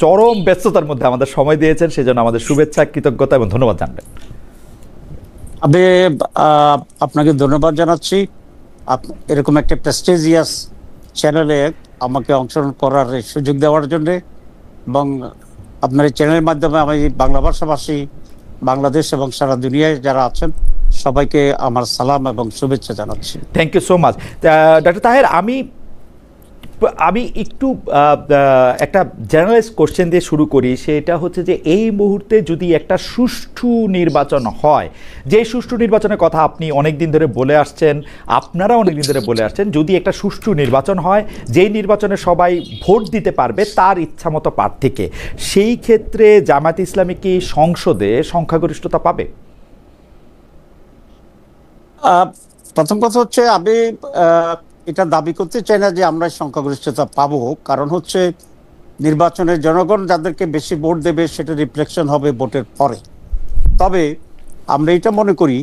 চরম ব্যস্ততার মধ্যে আমাদের সময় দিয়েছেন, সেজন্য আমাদের শুভেচ্ছা, কৃতজ্ঞতা এবং ধন্যবাদ জানবেন। আমি আপনাকে ধন্যবাদ জানাচ্ছি এরকম একটা প্রেস্টিজিয়াস চ্যানেলে আমাকে অংশগ্রহণ করার সুযোগ দেওয়ার জন্য, এবং আপনার এই চ্যানেলের মাধ্যমে আমি বাংলা ভাষাভাষী বাংলাদেশ এবং সারা দুনিয়ায় যারা আছেন সবাইকে আমার সালাম এবং শুভেচ্ছা জানাচ্ছি। Thank you so much. Doctor Taher, আমি একটু একটা জেনারেলাইজ কোশ্চেন দিয়ে শুরু করি। সেটা হচ্ছে যে এই মুহূর্তে যদি একটা সুষ্ঠু নির্বাচন হয়, যে সুষ্ঠু নির্বাচনের কথা আপনি অনেক দিন ধরে বলে আসছেন, আপনারা অনেক দিন ধরে বলে আসছেন, যদি একটা সুষ্ঠু নির্বাচন হয় যেই নির্বাচনে সবাই ভোট দিতে পারবে তার ইচ্ছামতো প্রার্থীকে, সেই ক্ষেত্রে জামায়াতে ইসলামী কি সংসদে সংখ্যাগরিষ্ঠতা পাবে? প্রথম কথা হচ্ছে, আমি এটা দাবি করতে চাই না যে আমরা সংখ্যাগরিষ্ঠতা পাবো, কারণ হচ্ছে নির্বাচনের জনগণ যাদেরকে বেশি ভোট দেবে সেটা রিফ্লেকশন হবে ভোটের পরে। তবে আমরা এটা মনে করি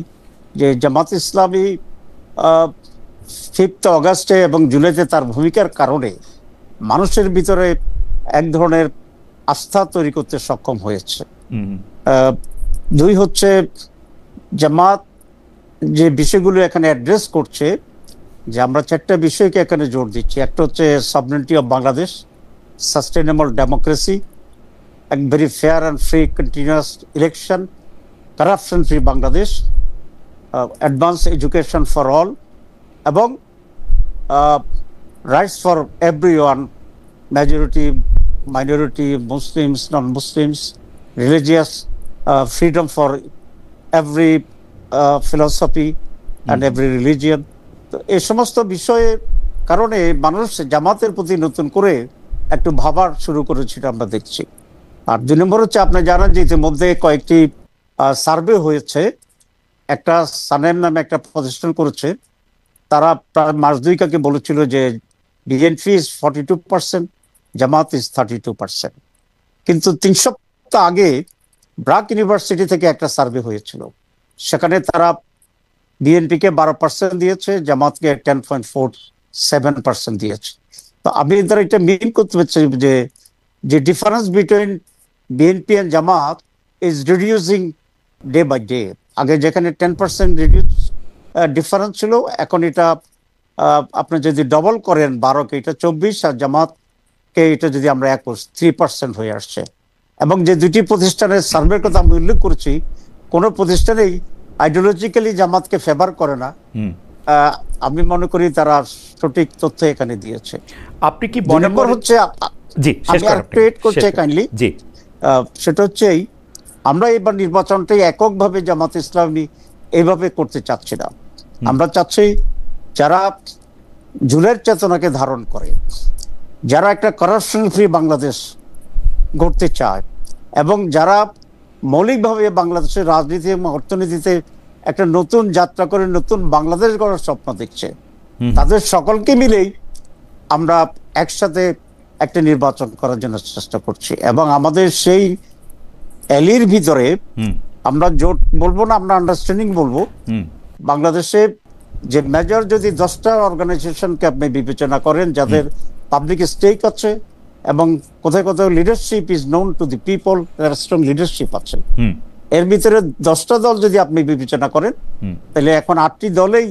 যে জামাত ইসলামী 5 অগাস্টে এবং জুলাইতে তার ভূমিকার কারণে মানুষের ভিতরে এক ধরনের আস্থা তৈরি করতে সক্ষম হয়েছে। 2 হচ্ছে, জামাত যে বিষয়গুলো এখানে অ্যাড্রেস করছে, যে আমরা 4টা বিষয়কে এখানে জোর দিচ্ছি। একটা হচ্ছে sovereignty of Bangladesh, sustainable democracy, এক very fair and free continuous election, corruption free Bangladesh, advance education for all, এবং rights for everyone, majority, minority, Muslims, non Muslims, religious freedom for every philosophy and every religion. তো এই সমস্ত বিষয়ের কারণে মানুষ জামাতের প্রতি নতুন করে একটু ভাবার শুরু করেছিল আমরা দেখছি। আর 2 নম্বর হচ্ছে, আপনি জানেন যে ইতিমধ্যে কয়েকটি সার্ভে হয়েছে। একটা সানেম নামে একটা প্রতিষ্ঠান করেছে, তারা প্রায় মাস 2 আগে বলেছিল যে বিএনপি ইজ 42%, জামাত ইজ 32%। কিন্তু 3 সপ্তাহ আগে ব্রাক ইউনিভার্সিটি থেকে একটা সার্ভে হয়েছিল, সেখানে তারা বিএনপিকে 12% দিয়েছে, জামাতকে 10.47% দিয়েছে। তো আমি দ্বারা এটা মিন করতে পারছি যে difference between BNP and Jamaat is reducing day by day. আগে যেখানে 10% ডিফারেন্স ছিল, এখন এটা আপনি যদি ডবল করেন 12কে, এটা 24, আর জামাতকে এটা যদি আমরা 3% হয়ে আসছে। এবং যে 2টি প্রতিষ্ঠানের সার্ভের কথা আমি উল্লেখ করছি, কোনো প্রতিষ্ঠানেই আইডিওলজিক্যালি জামাতকে ফেভার করে না। আমি মনে করি তারা সঠিক তথ্য এখানে দিয়েছে। আপনি কি মনে করেন হচ্ছে, সেটা হচ্ছে আমরা এবার নির্বাচনটাই এককভাবে জামাত ইসলামী এইভাবে করতে চাচ্ছি না। আমরা চাচ্ছি যারা জুলাইয়ের চেতনাকে ধারণ করে, যারা একটা করাপশন ফ্রি বাংলাদেশ গড়তে চায়, এবং যারা মৌলিকভাবে বাংলাদেশের রাজনীতি এবং অর্থনীতিতে একটা নতুন যাত্রা করে নতুন বাংলাদেশ গড়ার স্বপ্ন দেখছে, তাদের সকলকে মিলেই আমরা একসাথে একটা নির্বাচন করার জন্য চেষ্টা করছি। এবং আমাদের সেই অ্যালির ভিতরে আমরা জোট বলবো না, আমরা আন্ডারস্ট্যান্ডিং বলবো। বাংলাদেশে যে মেজর যদি 10টা অর্গানাইজেশনকে আপনি বিবেচনা করেন যাদের পাবলিক স্টেক আছে, এবং কোথায় কোথাও leadership is known to the people, strong leadership আছে, এর ভিতরে 10টা দল যদি আপনি বিবেচনা করেন, তাহলে এখন 8টি দলেই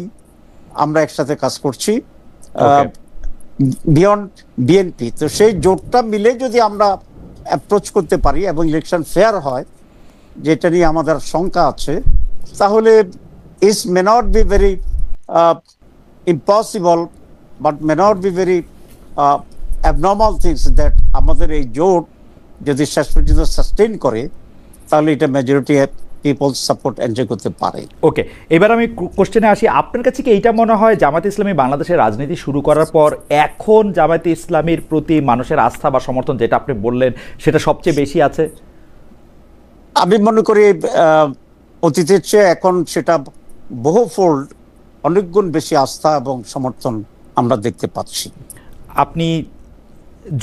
আমরা একসাথে কাজ করছি বিয়ন্ড বিএনপি। তো সেই জোটটা মিলে যদি আমরা অ্যাপ্রোচ করতে পারি এবং ইলেকশন ফেয়ার হয়, যেটা নিয়ে আমাদের শঙ্কা আছে, তাহলে is may not be very impossible, but may not be very abnormal things that আমাদের এই জোট যদি শেষ পর্যন্ত সাস্টেইন করে, তাহলে এটা মেজরিটি পিপল সাপোর্ট এনজয় করতে পারে। ওকে, এবার আমি কোশ্চেনে আসি। আপনার কাছে কি এইটা মনে হয় জামায়াতে ইসলামী বাংলাদেশের রাজনীতি শুরু করার পর এখন জামায়াতে ইসলামীর প্রতি মানুষের আস্থা বা সমর্থন, যেটা আপনি বললেন, সেটা সবচেয়ে বেশি আছে? আমি মনে করি অতীতের চেয়ে এখন সেটা বহুফোল্ড, অনেক গুণ বেশি আস্থা এবং সমর্থন আমরা দেখতে পাচ্ছি। আপনি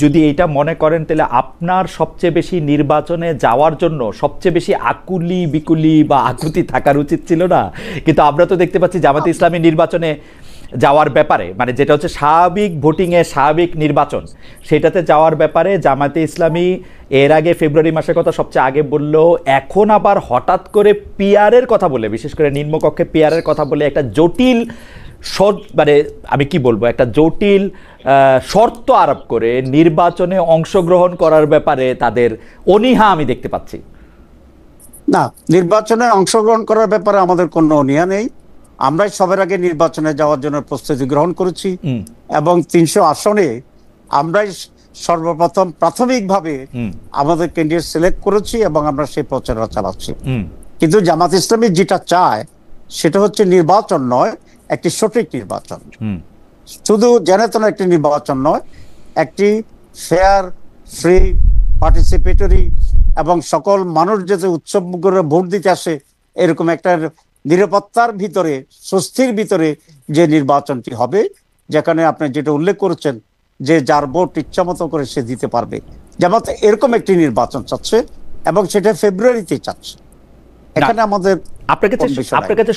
যদি এইটা মনে করেন, তাহলে আপনার সবচেয়ে বেশি নির্বাচনে যাওয়ার জন্য সবচেয়ে বেশি আকুলি বিকুলি বা আকুতি থাকার উচিত ছিল না? কিন্তু আমরা তো দেখতে পাচ্ছি জামায়াতে ইসলামী নির্বাচনে যাওয়ার ব্যাপারে, মানে যেটা হচ্ছে স্বাভাবিক ভোটিংয়ে স্বাভাবিক নির্বাচন, সেটাতে যাওয়ার ব্যাপারে জামায়াতে ইসলামী এর আগে ফেব্রুয়ারি মাসের কথা সবচেয়ে আগে বললো, এখন আবার হঠাৎ করে পিআরের কথা বলে, বিশেষ করে নিম্নকক্ষে পিআরের কথা বলে একটা জটিল মানে আমি কি বলবো, একটা জটিল শর্ত আরোপ করে নির্বাচনে অংশগ্রহণ করার ব্যাপারে তাদের অনীহা আমি দেখতে পাচ্ছি। না, নির্বাচনে অংশগ্রহণ করার ব্যাপারে আমাদের কোনো অনীহা নেই। আমরাই সবার আগে নির্বাচনে যাওয়ার জন্য প্রস্তুতি গ্রহণ করেছি এবং 300 আসনে আমরাই সর্বপ্রথম প্রাথমিকভাবে আমাদের ক্যান্ডিডেট সিলেক্ট করেছি এবং আমরা সেই প্রচারণা চালাচ্ছি। কিন্তু জামাত ইসলামী যেটা চায় সেটা হচ্ছে নির্বাচন নয়, একটি সঠিক নির্বাচন, শুধু জেনেতন একটি নির্বাচন নয়, একটি ফেয়ার, ফ্রি, পার্টিসিপেটরি এবং সকল মানুষ যাতে উৎসব করে ভোট দিতে আসে এরকম একটা নিরাপত্তার ভিতরে, স্বস্তির ভিতরে যে নির্বাচনটি হবে, যেখানে আপনি যেটা উল্লেখ করেছেন যে যার ভোট ইচ্ছা মতো করে সে দিতে পারবে, জামাত এরকম একটি নির্বাচন চাচ্ছে এবং সেটা ফেব্রুয়ারিতে চাচ্ছে। এখানে আমাদের আপনার কাছে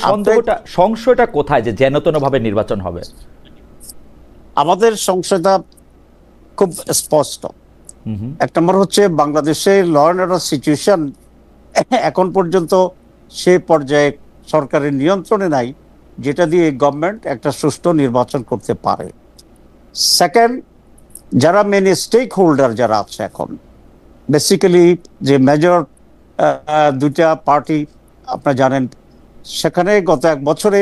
সংশয়টা কোথায় যে যেনতন ভাবে নির্বাচন হবে? আমাদের সংশয়টা খুব স্পষ্ট। এক নম্বর হচ্ছে বাংলাদেশের ল অ্যান্ড অর্ডার সিচুয়েশন এখন পর্যন্ত সে পর্যায়ে সরকারের নিয়ন্ত্রণে নাই যেটা দিয়ে গভর্নমেন্ট একটা সুষ্ঠু নির্বাচন করতে পারে। সেকেন্ড, যারা মেন স্টেক হোল্ডার যারা আছে এখন, বেসিক্যালি যে মেজর দুইটা পার্টি আপনারা জানেন, সেখানে গত 1 বছরে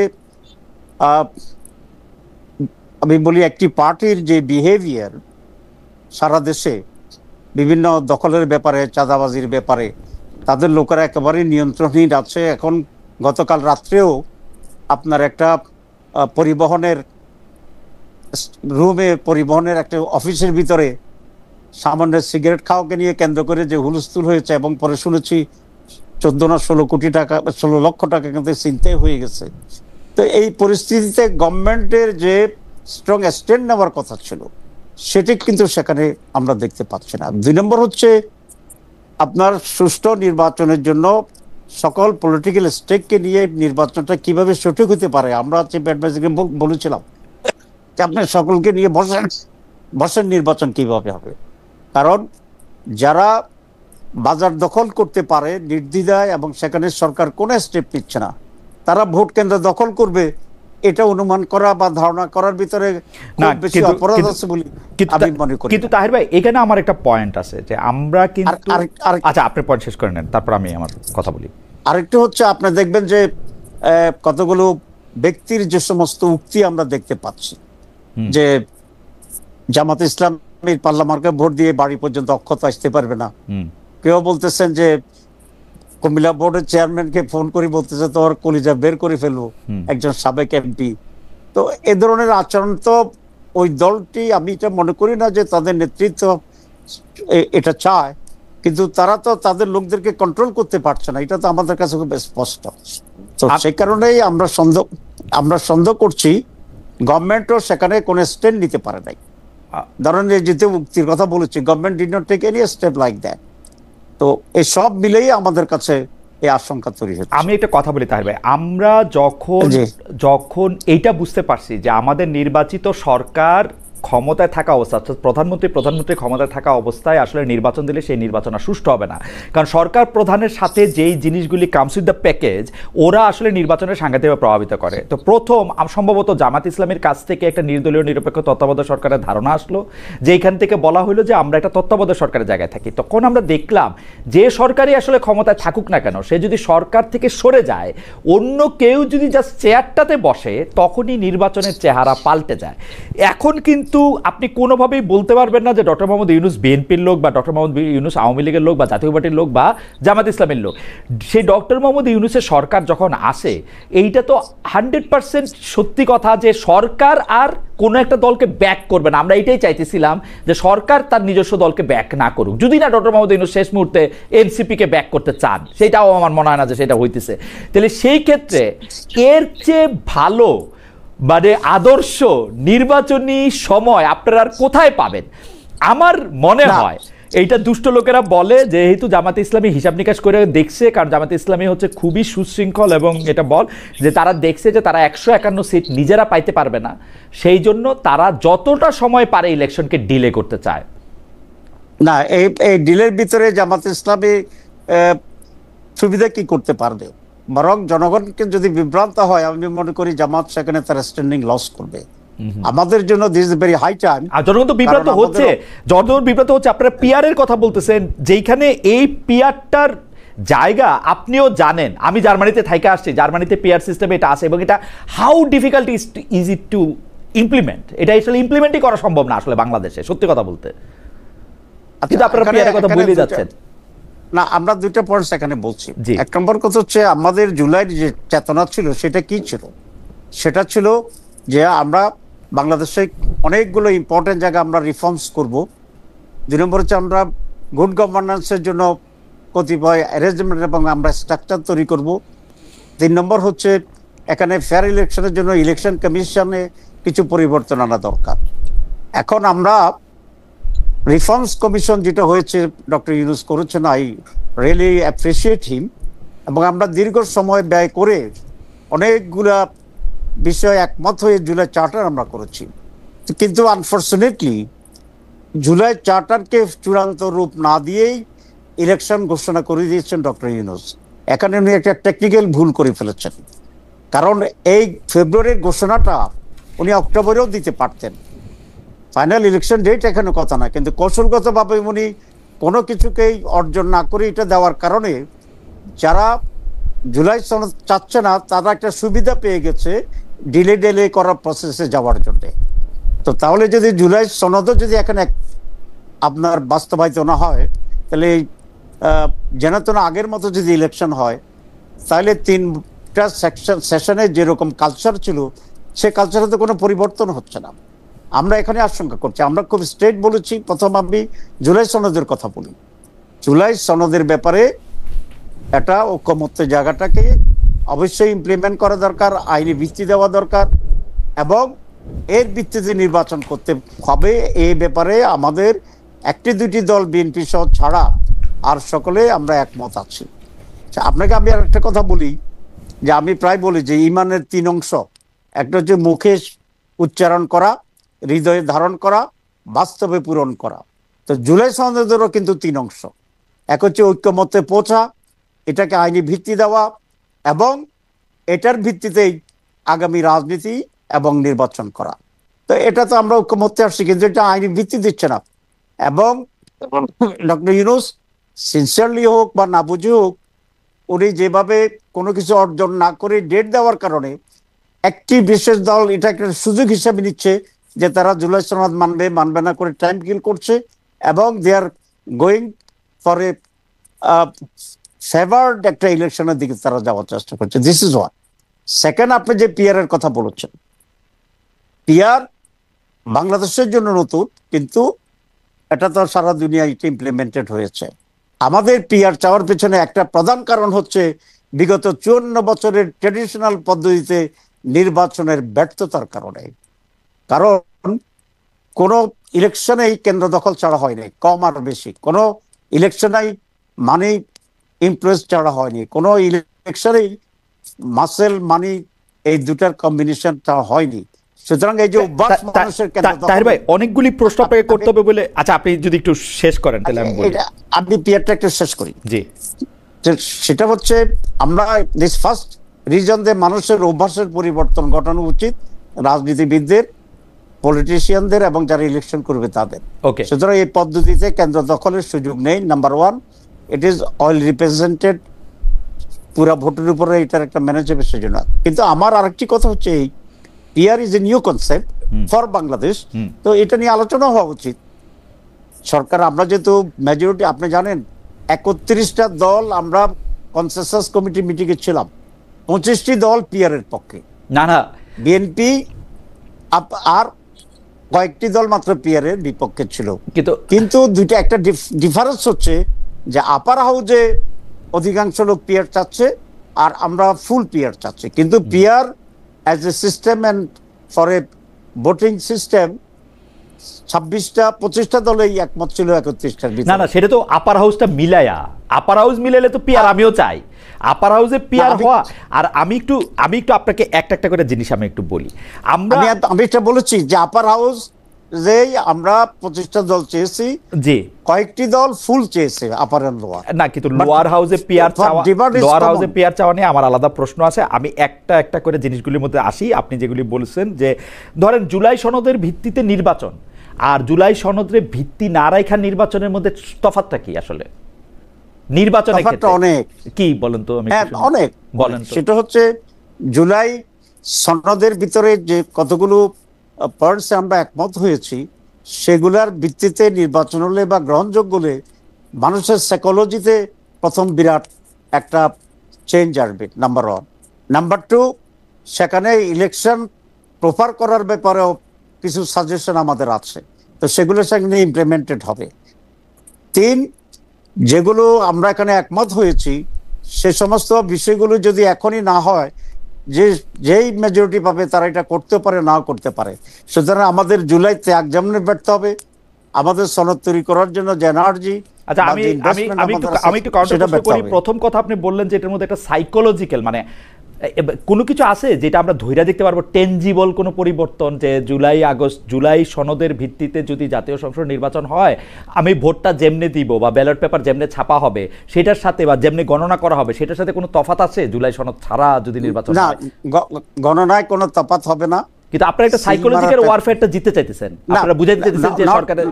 আমি বলি একটি পার্টির যে বিহেভিয়ার সারা দেশে বিভিন্ন দখলের ব্যাপারে, চাঁদাবাজির ব্যাপারে তাদের লোকেরা একেবারেই নিয়ন্ত্রণহীন আছে। এখন গতকাল রাত্রেও আপনার একটা পরিবহনের রুমে, পরিবহনের একটা অফিসের ভিতরে সামান্য সিগারেট খাওয়াকে নিয়ে কেন্দ্র করে যে হুলস্থুল হয়েছে এবং পরে শুনেছি 14 না 16 কোটি টাকা, 16 লক্ষ টাকা কিন্তু ছিনতাই হয়ে গেছে। তো এই পরিস্থিতিতে গভর্নমেন্টের যে স্ট্রং স্ট্যান্ড নেওয়ার কথা ছিল সেটি কিন্তু সেখানে আমরা দেখতে পাচ্ছি না। 2 নম্বর হচ্ছে আপনার সুষ্ঠু নির্বাচনের জন্য সকল পলিটিক্যাল স্টেককে নিয়ে নির্বাচনটা কিভাবে সঠিক হতে পারে, আমরা চিফ অ্যাডভাইজারকে বলেছিলাম যে আপনি সকলকে নিয়ে বসেন নির্বাচন কিভাবে হবে। কারণ যারা বাজার দখল করতে পারে নির্দ্বিধায় এবং সেখানে সরকার কোনো স্টেপ নিচ্ছে না, তারা ভোট কেন্দ্র দখল করবে, এটা অনুমান করা বা ধারণা করার ভিতরে বেশি অপরাধ আছে বলে আমি মনে করি। কিন্তু তাহির ভাই, এখানে আমার একটা পয়েন্ট আছে যে আমরা কিন্তু, আচ্ছা আপনি পয়েন্ট শেষ করে নেন, তারপর আমি আমার কথা বলি। আরেকটু হচ্ছে আপনি দেখবেন যে কতগুলো ব্যক্তির যে সমস্ত উক্তি আমরা দেখতে পাচ্ছি যে জামাত ইসলামের পার্লামার্কে ভোট দিয়ে বাড়ি পর্যন্ত অক্ষত আসতে পারবে না। কেউ বলতেছেন যে কুমিল্লা বোর্ডের চেয়ারম্যানকে ফোন করে বলতেছে তোর কলিজা বের করে ফেলবো, একজন সাবেক এমপি। তো এ ধরনের আচরণ তো ওই দলটি, আমি এটা মনে করি না যে তাদের নেতৃত্ব এটা চায়, কিন্তু তারা তো তাদের লোকদেরকে কন্ট্রোল করতে পারছে না, এটা তো আমাদের কাছে খুব স্পষ্ট। তো সেই কারণেই আমরা সন্দেহ করছি গভর্নমেন্টও সেখানে কোনো স্টেপ নিতে পারে নাই। ধরেন যেতে মুক্তির কথা বলেছি, government did not take any step like that. তো এই সব মিলেই আমাদের কাছে এই আশঙ্কা তৈরি হচ্ছে। আমি একটা কথা বলি তাহির ভাই, আমরা যখন এইটা বুঝতে পারছি যে আমাদের নির্বাচিত সরকার ক্ষমতায় থাকা অবস্থা, অর্থাৎ প্রধানমন্ত্রী ক্ষমতায় থাকা অবস্থায় আসলে নির্বাচন দিলে সেই নির্বাচন আর সুষ্ঠু হবে না, কারণ সরকার প্রধানের সাথে যেই জিনিসগুলি কামস উইথ দ্য প্যাকেজ ওরা আসলে নির্বাচনের সাংঘাতিকভাবে প্রভাবিত করে। তো প্রথম সম্ভবত জামাত ইসলামের কাছ থেকে একটা নির্দলীয় নিরপেক্ষ তত্ত্বাবধায়ক সরকারের ধারণা আসলো, যেখান থেকে বলা হলো যে আমরা একটা তত্ত্বাবধায়ক সরকারের জায়গায় থাকি। তখন আমরা দেখলাম যে সরকারই আসলে ক্ষমতায় থাকুক না কেন, সে যদি সরকার থেকে সরে যায়, অন্য কেউ যদি জাস্ট চেয়ারটাতে বসে, তখনই নির্বাচনের চেহারা পাল্টে যায়। এখন কিন্তু আপনি কোনোভাবেই বলতে পারবেন না যে ডক্টর মোহাম্মদ ইউনূস বিএনপির লোক বা ডক্টর মোহাম্মদ ইউনূস আওয়ামী লীগের লোক বা জাতীয় পার্টির লোক বা জামাত ইসলামের লোক। সেই ডক্টর মোহাম্মদ ইউনূসের সরকার যখন আসে, এইটা তো 100% সত্যি কথা যে সরকার আর কোনো একটা দলকে ব্যাক করবে না। আমরা এইটাই চাইতেছিলাম যে সরকার তার নিজস্ব দলকে ব্যাক না করুক, যদি না ডক্টর মোহাম্মদ ইউনূস শেষ মুহূর্তে এনসিপিকে ব্যাক করতে চান, সেটাও আমার মনে হয় না যে সেটা হইতেছে। তাহলে সেই ক্ষেত্রে এর চেয়ে ভালো মানে আদর্শ নির্বাচনী সময় আপনারা কোথায় পাবেন? আমার মনে হয় এইটা দুষ্ট লোকেরা বলে যেহেতু জামাতে ইসলামী হিসাব নিকাশ করে দেখছে, কারণ জামাতে ইসলামী হচ্ছে খুবই সুশৃঙ্খল, এবং এটা বল যে তারা দেখছে যে তারা 151 সিট নিজেরা পাইতে পারবে না, সেই জন্য তারা যতটা সময় পারে ইলেকশনকে ডিলে করতে চায়। না, এই ডিলের ভিতরে জামাতে ইসলামী সুবিধা কি করতে পারবে? বরং জনগণকে যদি বিভ্রান্ত হয়, আমি মনে করি জামাত সেখানে তার স্ট্যান্ডিং লস করবে। আমাদের জন্য this is very high time. আর জনগণ তো বিভ্রান্ত হচ্ছে, আপনারা পিআর এর কথা বলতেছেন, যেখানে এই পিআরটার জায়গা আপনিও জানেন, আমি জার্মানিতে থাইকা আসছি, জার্মানিতে পিআর সিস্টেমে এটা আছে, এবং এটা how difficult is it to implement, এটা আসলে ইমপ্লিমেন্টই করা সম্ভব না আসলে বাংলাদেশে, সত্যি কথা বলতে। কিন্তু আপনারা পিআর এর কথা বলে যাচ্ছেন। না, আমরা দুইটা পয়েন্টস এখানে বলছি। এক নম্বর কথা হচ্ছে আমাদের জুলাইয়ের যে চেতনা ছিল সেটা কি ছিল? সেটা ছিল যে আমরা বাংলাদেশে অনেকগুলো ইম্পর্টেন্ট জায়গা আমরা রিফর্মস করব। 2 নম্বর হচ্ছে আমরা গুড গভর্নেন্সের জন্য কতিপয় অ্যারেঞ্জমেন্ট এবং আমরা স্ট্রাকচার তৈরি করব। 3 নম্বর হচ্ছে এখানে ফেয়ার ইলেকশনের জন্য ইলেকশন কমিশনে কিছু পরিবর্তন আনা দরকার। এখন আমরা রিফর্মস কমিশন যেটা হয়েছে ডক্টর ইউনূস করেছেন, আই রিয়েলি অ্যাপ্রিসিয়েট হিম, এবং আমরা দীর্ঘ সময় ব্যয় করে অনেকগুলা বিষয় একমত হয়ে জুলাই চার্টার আমরা করেছি। কিন্তু আনফর্চুনেটলি জুলাই চার্টারকে চূড়ান্ত রূপ না দিয়েই ইলেকশন ঘোষণা করে দিয়েছেন ডক্টর ইউনূস। এখানে উনি একটা টেকনিক্যাল ভুল করে ফেলেছেন, কারণ এই ফেব্রুয়ারির ঘোষণাটা উনি অক্টোবরেও দিতে পারতেন। ফাইনাল ইলেকশন ডেট এখানে কথা না, কিন্তু কৌশলগতভাবে উনি কোনো কিছুকেই অর্জন না করে এটা দেওয়ার কারণে যারা জুলাই সনদ চাচ্ছে না তারা একটা সুবিধা পেয়ে গেছে ডিলে করার প্রসেসে যাওয়ার জন্য। তো তাহলে যদি জুলাই সনদও যদি এখানে আপনার বাস্তবায়িত না হয়, তাহলে যেন তো আগের মতো যদি ইলেকশন হয়, তাহলে 3টা সেশনে যেরকম কালচার ছিল সে কালচারে তো কোনো পরিবর্তন হচ্ছে না। আমরা এখানে আশঙ্কা করছি, আমরা খুব স্ট্রেট বলেছি। প্রথম আমি জুলাই সনদের কথা বলি। জুলাই সনদের ব্যাপারে এটা ঐকমত্যের জায়গাটাকে অবশ্যই ইমপ্লিমেন্ট করা দরকার, আইনি ভিত্তি দেওয়া দরকার, এবং এর ভিত্তিতে নির্বাচন করতে হবে। এই ব্যাপারে আমাদের 1-2টি দল বিএনপি সহ ছাড়া আর সকলে আমরা একমত আছি। আপনাকে আমি আর একটা কথা বলি, যে আমি প্রায় বলি যে ইমানের 3 অংশ, একটা হচ্ছে মুখে উচ্চারণ করা, হৃদয়ে ধারণ করা, বাস্তবে পূরণ করা। তো জুলাই সনদেরও কিন্তু 3 অংশ। এক হচ্ছে ঐক্যমত্যে পৌঁছা, এটাকে আইনি ভিত্তি দেওয়া, এবং এটার ভিত্তিতেই আগামী রাজনীতি এবং নির্বাচন করা। তো এটা তো আমরা ঐক্যমত্যে আসছি, কিন্তু এটা আইনি ভিত্তি দিচ্ছে না। এবং ডক্টর ইউনূস সিনসিয়ারলি হোক বা না বুঝে হোক, উনি যেভাবে কোনো কিছু অর্জন না করে ডেট দেওয়ার কারণে একটি বিশেষ দল এটা একটা সুযোগ হিসাবে নিচ্ছে যে তারা জুলাই সনদ মানবে না করে টাইম কিল করছে, এবং they are going for a favoured একটা ইলেকশনের দিকে তারা যাওয়ার চেষ্টা করছে। This is one. সেকেন্ড, আপনি যে পিআর এর কথা বলেছেন, পিআর বাংলাদেশের জন্য নতুন, কিন্তু এটা তো সারা দুনিয়ায় ইমপ্লিমেন্টেড হয়েছে। আমাদের পিআর চাওয়ার পেছনে একটা প্রধান কারণ হচ্ছে বিগত 54 বছরের ট্রেডিশনাল পদ্ধতিতে নির্বাচনের ব্যর্থতার কারণে। কারণ কোনো ইলেকশনেই কেন্দ্র দখল ছাড়া হয়নি, কম আর বেশি। কোনো ইলেকশনেই মানি ইনফ্লুয়েন্স ছাড়া হয়নি, কোনো ইলেকশনেই মাসেল মানি এই দুটার কম্বিনেশন ছাড়া হয়নি। সুতরাং এই যে মানুষের তাহির ভাই অনেকগুলি প্রশ্ন আপনাকে করতে হবে বলে, আচ্ছা আপনি যদি একটু শেষ করেন তাহলে আমি বলি। আপনি পিআরটা একটু শেষ করি। জি, সেটা হচ্ছে আমরা দিস ফার্স্ট রিজন যে মানুষের অভ্যাসের পরিবর্তন ঘটানো উচিত, রাজনীতিবিদদের, পলিটিশিয়ানদের এবং যারা ইলেকশন করবে তাদের। সুতরাং এই পদ্ধতিতে কেন্দ্র দখলের সুযোগ নেই। Number 1, it is oil represented, পুরা ভোটের উপরে এটার একটা ম্যানেজেবল সেজন্য। কিন্তু আমার আরেকটি কথা হচ্ছে, এই PR is a new concept for Bangladesh, তো এটা নিয়ে আলোচনা হওয়া উচিত। সরকার, আমরা যেহেতু মেজরিটি, আপনি জানেন 31টা দল আমরা কনসেনসাস কমিটি মিটিংয়ে ছিলাম, 25টি দল পিআর এর পক্ষে, না বিএনপি আর কয়েকটি দল মাত্র পিআর এর বিপক্ষে ছিল। কিন্তু দুইটা একটা ডিফারেন্স হচ্ছে যে আপার হাউজে অধিকাংশ লোক পিআর চাচ্ছে আর আমরা ফুল পিআর চাচ্ছি। কিন্তু PR as a system and for a voting system 26টা 25টা দলেই একমত ছিল 31টার না ভিতরে। না, সেটা তো আপার হাউসটা মিলায়া, আপার হাউস মিলাইলে তো পিয়ার আমিও চাই, আপার হাউসে পিয়ার হওয়া। আর আমি একটু আপনাকে একটা একটা করে জিনিস আমি একটু বলি। আমি এটা বলেছি যে আপার হাউস যে আমরা 25টা দল চেয়েছি, জি কয়েকটি দল ফুল চেয়েছে আপার এন্ড লোয়ার। না, কিন্তু লোয়ার হাউসে পিয়ার চাওয়া, লোয়ার হাউসে পিয়ার চাওয়া নিয়ে আমার আলাদা প্রশ্ন আছে। আমি একটা একটা করে জিনিসগুলির মধ্যে আসি। আপনি যেগুলি বলছেন যে ধরেন জুলাই সনদের ভিত্তিতে নির্বাচন আর জুলাই সনদের ভিত্তি না রাখা নির্বাচনের মধ্যে তফাৎটা কি আসলে? নির্বাচনের ক্ষেত্রে অনেক কি বলেন তো? আমি অনেক বলেন তো। সেটা হচ্ছে জুলাই সনদের ভিতরে যে কতগুলো পয়েন্টস আমরা একমত হয়েছি, সেগুলার ভিত্তিতে নির্বাচন হলে বা গ্রহণযোগ্য হলে মানুষের সাইকোলজিতে প্রথম বিরাট একটা চেঞ্জ আসবে, নাম্বার 1। নাম্বার 2, সেখানে ইলেকশন প্রপার করার ব্যাপারেও কিছু সাজেশন আমাদের আছে, তো সেগুলো সেখানে ইমপ্লিমেন্টেড হবে। 3, যেগুলো আমরা এখানে একমত হয়েছি সে সমস্ত বিষয়গুলো যদি এখনই না হয়, যেই মেজরিটি পাবে তারা এটা করতে পারে, নাও করতে পারে। সুতরাং আমাদের জুলাইতে এক্সামনে ব্যর্থ হবে, আমাদের সনদ তৈরি করার জন্য যে এনার্জি। আচ্ছা, আমি একটু কাউন্টার করি। প্রথম কথা আপনি বললেন যে এটার মধ্যে একটা সাইকোলজিক্যাল মানে কোনো কিছু আছে যেটা আমরা ধৈর্য দেখতে পারবো, টেনজিবল কোনো পরিবর্তন, যে জুলাই সনদের ভিত্তিতে যদি জাতীয় সংসদ নির্বাচন হয়, আমি ভোটটা যেমনে দিব বা ব্যালট পেপার যেমনে ছাপা হবে সেটার সাথে বা যেমনে গণনা করা হবে সেটার সাথে কোনো তফাৎ আছে জুলাই সনদ ছাড়া যদি নির্বাচন হয়? গণনায় কোনো তফাৎ হবে না, কিন্তু আপনারা একটা সাইকোলজিক্যাল ওয়ারফেয়ারটা জিততে চাইতেছেন, আপনারা বুঝাইতে চাইতেছেন যে সরকারের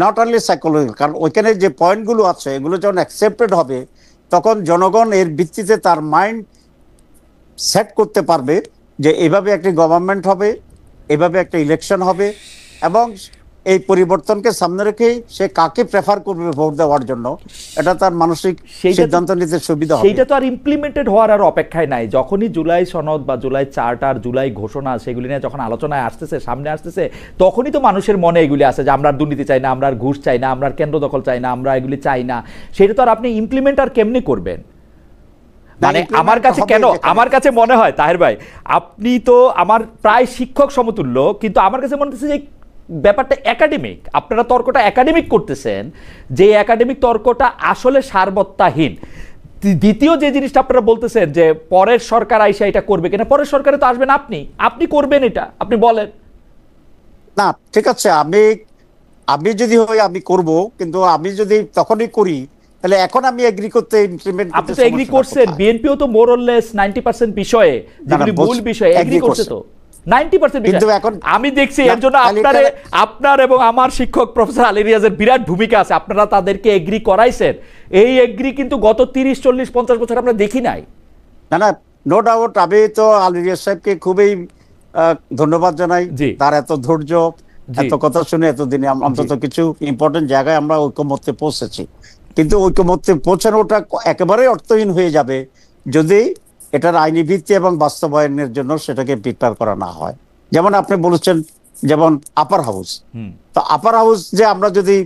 নট অনলি সাইকোলজিক্যাল। কারণ ওইখানে যে পয়েন্টগুলো আছে এগুলো যখন অ্যাকসেপ্টেড হবে তখন জনগণ এর ভিত্তিতে তার মাইন্ড সেট করতে পারবে যে এভাবে একটি গভর্নমেন্ট হবে, এভাবে একটা ইলেকশন হবে, এবং এই পরিবর্তনকে সামনে রেখে সে কাকে প্রেফার করবে ভোট দেওয়ার জন্য, এটা তার মানসিক সিদ্ধান্ত নিতে সুবিধা হবে। সেইটা তো আর ইমপ্লিমেন্টেড হওয়ার আর অপেক্ষায় নাই। যখনই জুলাই সনদ বা জুলাই চার্টার, জুলাই ঘোষণা সেগুলি নিয়ে যখন আলোচনায় আসতেছে, সামনে আসতেছে, তখনই তো মানুষের মনে এগুলি আছে যে আমরা দুর্নীতি চাই না, আমরা ঘুষ চাই না, আমরা কেন্দ্র দখল চাই না, আমরা এগুলি চাই না। সেটা তো আর আপনি ইমপ্লিমেন্ট আর কেমনি করবেন? মানে আমার কাছে মনে হয় তাহের ভাই, আপনি তো আমার প্রায় শিক্ষক সমতুল্য, কিন্তু আমার কাছে মনে হচ্ছে যে ব্যাপারটা একাডেমিক, আপনারা তর্কটা একাডেমিক করতেছেন, যে একাডেমিক তর্কটা আসলে সারবত্তাহীন। দ্বিতীয় যে জিনিসটা আপনারা বলতেছেন যে পরের সরকার আইসা এটা করবে কিনা, পরের সরকারে তো আসবেন আপনি করবেন, এটা আপনি বলেন না। ঠিক আছে, আমি যদি হই আমি করব, কিন্তু আমি যদি তখনই করি তাহলে এখন আমি এগ্রি করতে ইমপ্লিমেন্ট করতে, আপনি তো এগ্রি করছেন, বিএনপিও তো মোর অর লেস 90% বিষয়ে, যেগুলি মূল বিষয়ে এগ্রি করছে তো 90% বিষয়। আমি দেখছি এর জন্য আপনার এবং আমার শিক্ষক প্রফেসর আলী রিয়াজের বিরাট ভূমিকা আছে। আপনারা তাদেরকে এগ্রি করাইছেন, এই এগ্রি কিন্তু গত 30, 40, 50 বছর আমরা দেখি নাই। না, নো ডাউট। আমি তো আলী রিয়াজ সাহেবকে খুবই ধন্যবাদ জানাই, তার এত ধৈর্য, এত কথা শুনে এতদিনে অন্তত কিছু ইম্পর্টেন্ট জায়গায় আমরা ঐকমত্যে পৌঁছেছি। কিন্তু ঐকমত্যে পৌঁছানোটা একেবারে অর্থহীন হয়ে যাবে যদি এটার আইনি ভিত্তি এবং বাস্তবায়নের জন্য সেটাকে প্রিপেয়ার করা না হয়। যেমন আপনি বলেছেন, যেমন আপার হাউস, তো আপার হাউস যে আমরা যদি